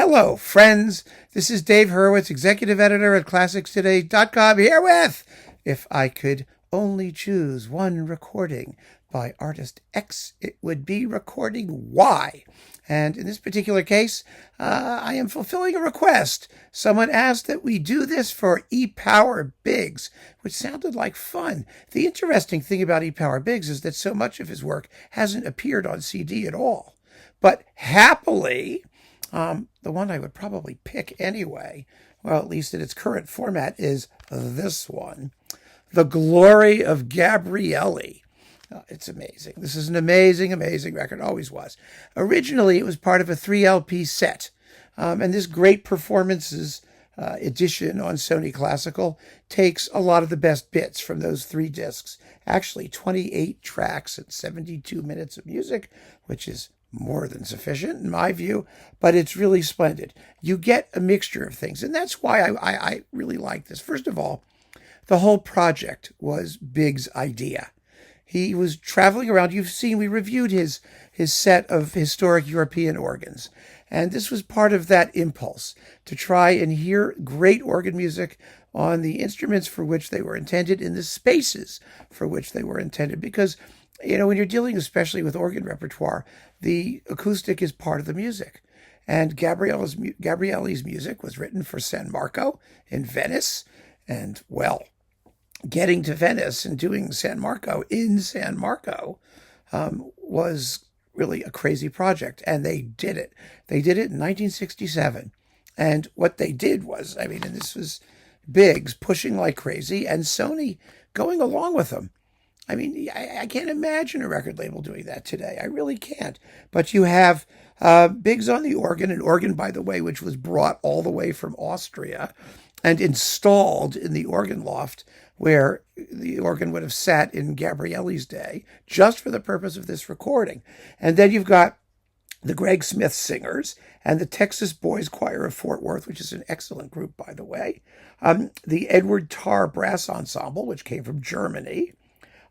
Hello, friends. This is Dave Hurwitz, executive editor at ClassicsToday.com, here with If I Could Only Choose One Recording by Artist X, it would be recording Y. And in this particular case, I am fulfilling a request. Someone asked that we do this for E-Power BIGGS, which sounded like fun. The interesting thing about E-Power BIGGS is that so much of his work hasn't appeared on CD at all. But happily, the one I would probably pick anyway, well, at least in its current format, is this one, The Glory of Gabrieli. It's amazing. This is an amazing, amazing record. Always was. Originally, it was part of a 3 LP set. And this great performances edition on Sony Classical takes a lot of the best bits from those 3 discs. Actually, 28 tracks and 72 minutes of music, which is more than sufficient in my view, but it's really splendid. You get a mixture of things, and that's why I really like this. First of all, the whole project was BIGGS' idea. He was traveling around. You've seen, we reviewed his set of historic European organs, and this was part of that impulse to try and hear great organ music on the instruments for which they were intended, in the spaces for which they were intended, because when you're dealing especially with organ repertoire, the acoustic is part of the music. And Gabrieli's music was written for San Marco in Venice. And, well, getting to Venice and doing San Marco in San Marco was really a crazy project. And they did it. They did it in 1967. And what they did was, and this was BIGGS pushing like crazy and Sony going along with them. I can't imagine a record label doing that today. I really can't. But you have BIGGS on the organ, an organ, by the way, which was brought all the way from Austria and installed in the organ loft where the organ would have sat in Gabrieli's day, just for the purpose of this recording. And then you've got the Gregg Smith Singers and the Texas Boys Choir of Fort Worth, which is an excellent group, by the way. The Edward Tarr Brass Ensemble, which came from Germany,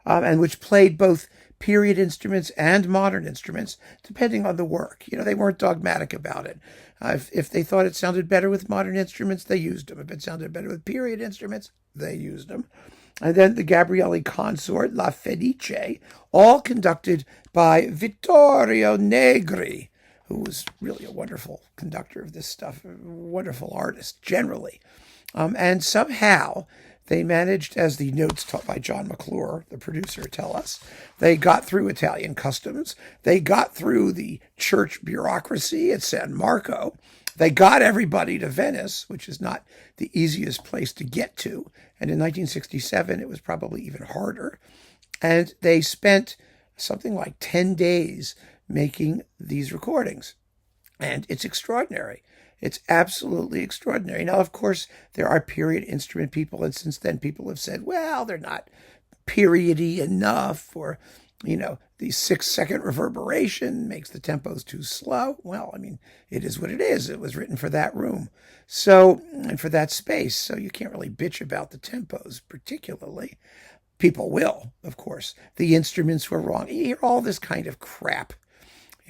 and which played both period instruments and modern instruments, depending on the work. They weren't dogmatic about it. If they thought it sounded better with modern instruments, they used them. If it sounded better with period instruments, they used them. And then the Gabrieli Consort, La Fenice, all conducted by Vittoria Negri, who was really a wonderful conductor of this stuff, a wonderful artist, generally. And somehow they managed, as the notes taught by John McClure, the producer, tell us, they got through Italian customs. They got through the church bureaucracy at San Marco. They got everybody to Venice, which is not the easiest place to get to. And in 1967, it was probably even harder. And they spent something like 10 days making these recordings. And it's extraordinary. It's absolutely extraordinary. Now, of course, there are period instrument people, and since then people have said, well, they're not periody enough, or, the 6-second reverberation makes the tempos too slow. Well, it is what it is. It was written for that room, and for that space, so you can't really bitch about the tempos particularly. People will, of course. The instruments were wrong. You hear all this kind of crap.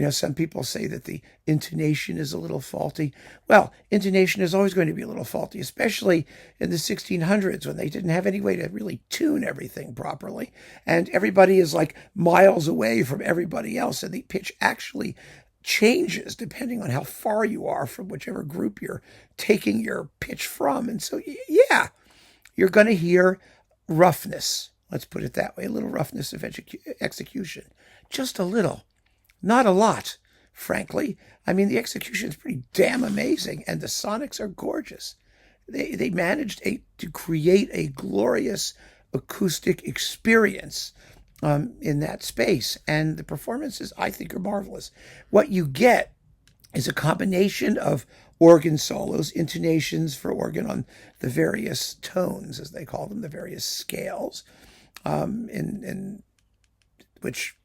Some people say that the intonation is a little faulty. Well, intonation is always going to be a little faulty, especially in the 1600s when they didn't have any way to really tune everything properly. And everybody is like miles away from everybody else. And the pitch actually changes depending on how far you are from whichever group you're taking your pitch from. And so, yeah, you're going to hear roughness. Let's put it that way. A little roughness of execution. Just a little. Not a lot, frankly. The execution is pretty damn amazing, and the sonics are gorgeous. They managed to create a glorious acoustic experience in that space, and the performances, I think, are marvelous. What you get is a combination of organ solos, intonations for organ on the various tones, as they call them, the various scales, in which,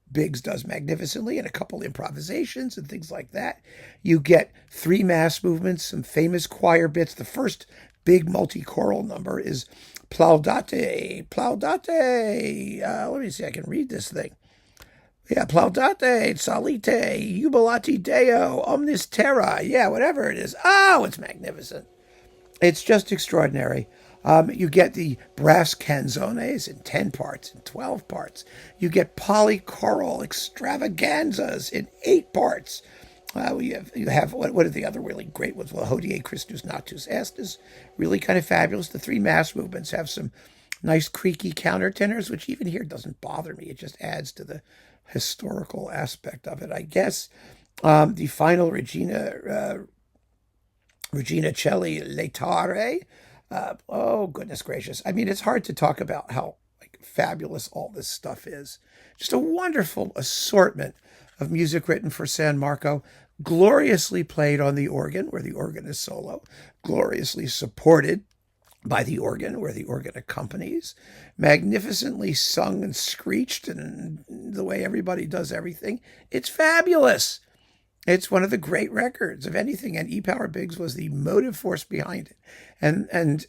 BIGGS does magnificently, and a couple improvisations and things like that. You get 3 mass movements, some famous choir bits. The first big multi-choral number is Plaudate, Plaudate. Let me see, I can read this thing. Yeah, plaudate, salite, jubilati deo, omnis terra. Yeah, whatever it is. Oh, it's magnificent. It's just extraordinary. You get the brass canzones in 10 parts, in 12 parts. You get polychoral extravaganzas in 8 parts. You have what are the other really great ones? Well, Hodie Christus Natus Est is really kind of fabulous. The 3 mass movements have some nice creaky countertenors, which even here doesn't bother me. It just adds to the historical aspect of it, I guess. The final Regina Celli Letare. Oh, goodness gracious. I mean, it's hard to talk about how fabulous all this stuff is. Just a wonderful assortment of music written for San Marco, gloriously played on the organ, where the organ is solo, gloriously supported by the organ, where the organ accompanies, magnificently sung and screeched, and the way everybody does everything. It's fabulous. It's one of the great records of anything, and E-Power Biggs was the motive force behind it. And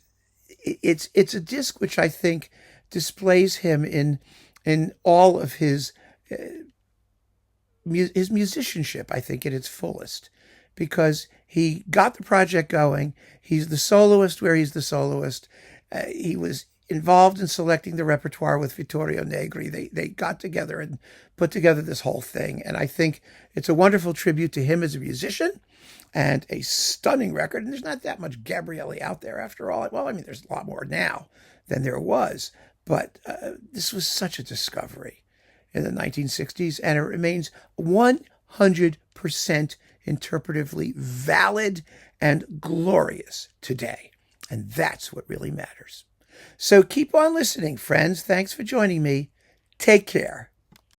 it's a disc which I think displays him in all of his musicianship, I think, at its fullest, because he got the project going. He's the soloist where he's the soloist. He was involved in selecting the repertoire with Vittoria Negri. They got together and put together this whole thing. And I think it's a wonderful tribute to him as a musician and a stunning record. And there's not that much Gabrieli out there after all. Well, I mean, there's a lot more now than there was. But this was such a discovery in the 1960s. And it remains 100% interpretively valid and glorious today. And that's what really matters. So keep on listening, friends. Thanks for joining me. Take care.